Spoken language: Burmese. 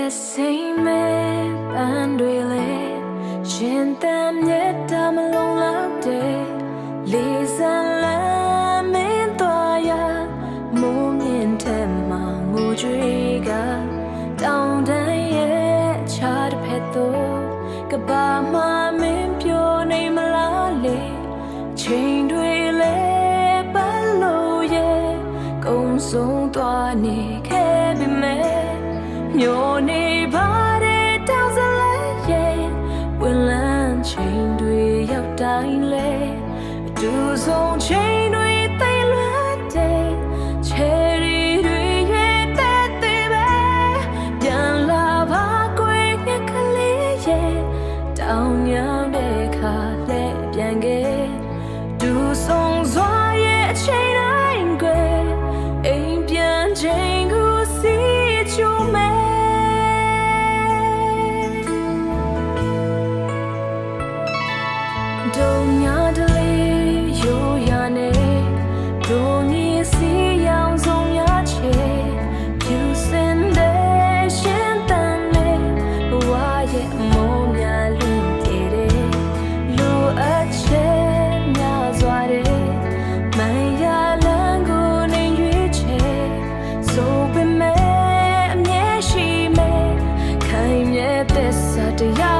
တဲ့စိတ်မဲ့ပန်းတွေလေရှင်တမ်းမြတ်တာမလုံးလောက်တဲ့လေးစားလမ်းမင်းသွားရမိုးမြင့်ထက်မှငိုကြွေးကတောင်တန်းရဲ့ချားတစ်ဖက်သို့ကဘာမှမင်းပြောနေမလားလေချိန်တွေလေပတ်လို့ရဲ့ကုန်းဆုံးသွားနေခဲ့ပြီမဲ့မျိုးနေပါတဲ့တောင်စလဲရဲ့ဝင်လန်းချိန်တွေရောက်တိုင်းလေအတူဆုံးချိန်တွေသိလွတ်တဲ့ချယ်ရီတွေရဲ့တဲ့သေးပဲပြန်လာပါကွယ်ငှက်ကလေးရဲ့တောင်ရောက်တဲ့ခါလဲပြန်ခဲ့တူဆုံးစွာရဲ့အချိန်တိုင်းကွယ်အိမ်ပြန်ချိန်ကိုစီချူမဲဒုံညာတလေးရိုးရနဲ့ဒုံကြီးစီရောင်စုံရချေပြူစင်တဲ့ရှင်တန်နဲ့ဘဝရဲ့မိုးများလွင့်ပြည့်တဲ့လူအချက်များစွာတဲ့မရလန်းကိုနေရွေးချယ်ဆိုပေမဲ့အမြဲရှိမဲ့ခိုင်မြဲတဲ့စတရား